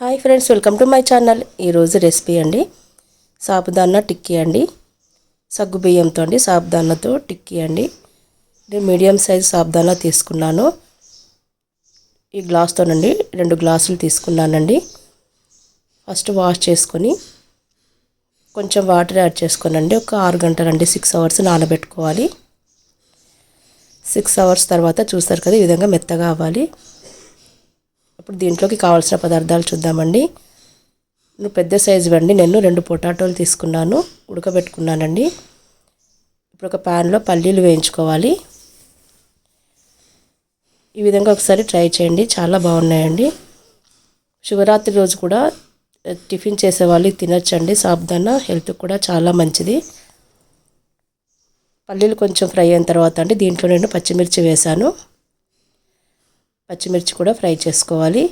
Hi friends, welcome to my channel. ఈరోజు recipe అండి సాబుదానా టిక్కీ అండి. సగ్గు బియ్యంతో అండి సాబుదానాతో టిక్కీ అండి. నేను మీడియం సైజ్ సాబుదానా తీసుకున్నాను. ఈ గ్లాస్తోనండి 2 గ్లాసులు తీసుకున్నానండి. ఫస్ట్ వాష్ చేసుకొని కొంచెం వాటర్ యాడ్ చేసుకోనండి. ఒక 6 గంటలండి 6 అవర్స్ నానబెట్టుకోవాలి. 6 అవర్స్ తర్వాత చూస్తారు కదా, ఈ విధంగా మెత్తగా అవ్వాలి. ఇప్పుడు దీంట్లోకి కావాల్సిన పదార్థాలు చూద్దామండి. నేను పెద్ద సైజు అండి, నేను 2 పొటాటోలు తీసుకున్నాను, ఉడకబెట్టుకున్నానండి. ఇప్పుడు ఒక ప్యాన్లో పల్లీలు వేయించుకోవాలి. ఈ విధంగా ఒకసారి ట్రై చేయండి, చాలా బాగున్నాయండి. శివరాత్రి రోజు కూడా టిఫిన్ చేసేవాళ్ళు తినొచ్చండి. సాబుదానా హెల్త్కి కూడా చాలా మంచిది. పల్లీలు కొంచెం ఫ్రై అయిన తర్వాత అండి దీంట్లో నేను పచ్చిమిర్చి వేశాను. పచ్చిమిర్చి కూడా ఫ్రై చేసుకోవాలి.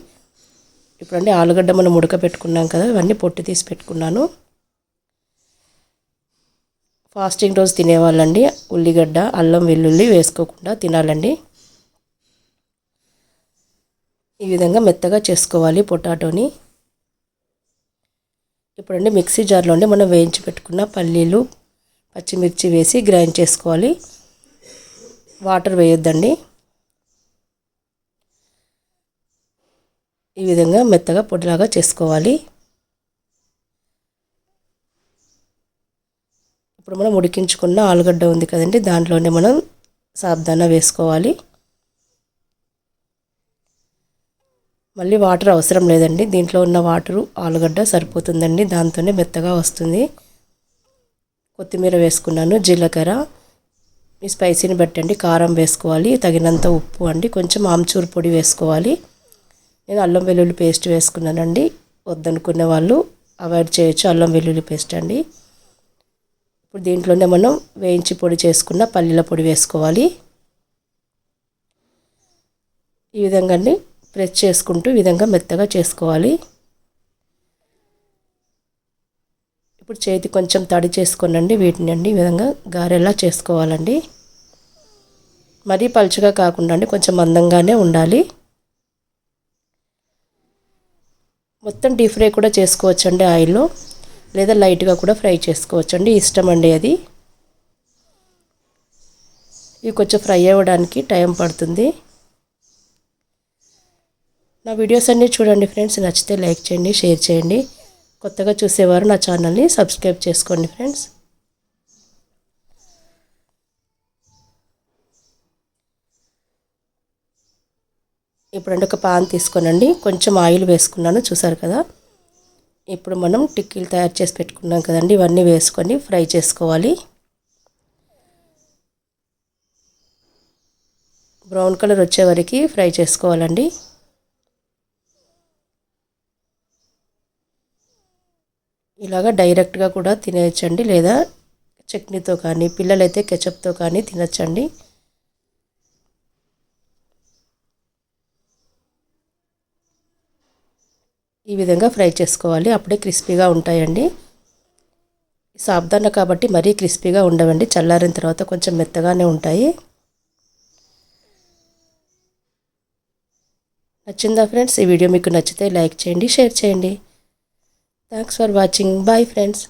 ఇప్పుడండి ఆలుగడ్డ మనం ఉడకబెట్టుకున్నాం కదా, ఇవన్నీ పొట్టు తీసి పెట్టుకున్నాను. ఫాస్టింగ్ రోజు తినేవాళ్ళండి ఉల్లిగడ్డ, అల్లం, వెల్లుల్లి వేసుకోకుండా తినాలండి. ఈ విధంగా మెత్తగా చేసుకోవాలి పొటాటోని. ఇప్పుడండి మిక్సీ జార్లో మనం వేయించి పెట్టుకున్న పల్లీలు, పచ్చిమిర్చి వేసి గ్రైండ్ చేసుకోవాలి. వాటర్ వేయొద్దండి. ఈ విధంగా మెత్తగా పొడిలాగా చేసుకోవాలి. ఇప్పుడు మనం ఉడికించుకున్న ఆలుగడ్డ ఉంది కదండి, దాంట్లోనే మనం సాబుదానా వేసుకోవాలి. మళ్ళీ వాటర్ అవసరం లేదండి, దీంట్లో ఉన్న వాటరు ఆలుగడ్డ సరిపోతుందండి, దాంతోనే మెత్తగా వస్తుంది. కొత్తిమీర వేసుకున్నాను, జీలకర్ర, మీ స్పైసీని బట్టండి కారం వేసుకోవాలి, తగినంత ఉప్పు అండి, కొంచెం ఆమ్చూర్ పొడి వేసుకోవాలి. నేను అల్లం వెల్లుల్లి పేస్ట్ వేసుకున్నానండి. వద్దనుకునే వాళ్ళు అవాయిడ్ చేయొచ్చు అల్లం వెల్లుల్లి పేస్ట్ అండి. ఇప్పుడు దీంట్లోనే మనం వేయించి పొడి చేసుకున్న పల్లీల పొడి వేసుకోవాలి. ఈ విధంగా అండి ప్రెస్ చేసుకుంటూ ఈ విధంగా మెత్తగా చేసుకోవాలి. ఇప్పుడు చేతి కొంచెం తడి చేసుకోనండి వీటిని అండి ఈ విధంగా గారెలా చేసుకోవాలండి. మరీ పలుచగా కాకుండా అండి, కొంచెం మందంగానే ఉండాలి. మొత్తం డీప్ ఫ్రై కూడా చేసుకోవచ్చండి ఆయిల్లో, లేదా లైట్గా కూడా ఫ్రై చేసుకోవచ్చండి, ఇష్టం అండి అది. ఇవి కొంచెం ఫ్రై అవ్వడానికి టైం పడుతుంది. నా వీడియోస్ అన్నీ చూడండి ఫ్రెండ్స్, నచ్చితే లైక్ చేయండి, షేర్ చేయండి. కొత్తగా చూసేవారు నా ఛానల్ని సబ్స్క్రైబ్ చేసుకోండి ఫ్రెండ్స్. ఇప్పుడంటే ఒక పాన్ తీసుకోనండి, కొంచెం ఆయిల్ వేసుకున్నాను చూసారు కదా. ఇప్పుడు మనం టిక్కీలు తయారు చేసి పెట్టుకున్నాం కదండి, ఇవన్నీ వేసుకొని ఫ్రై చేసుకోవాలి. బ్రౌన్ కలర్ వచ్చే వరకు ఫ్రై చేసుకోవాలండి. ఇలాగా డైరెక్ట్గా కూడా తినేయచ్చండి, లేదా చట్నీతో కానీ, పిల్లలైతే కెచప్తో కానీ తినచ్చండి. ఈ విధంగా ఫ్రై చేసుకోవాలి, అప్పుడే క్రిస్పీగా ఉంటాయండి. సాబుదానా కాబట్టి మరీ క్రిస్పీగా ఉండవండి, చల్లారిన తర్వాత కొంచెం మెత్తగానే ఉంటాయి. నచ్చిందా ఫ్రెండ్స్? ఈ వీడియో మీకు నచ్చితే లైక్ చేయండి, షేర్ చేయండి. Thanks for watching. Bye friends.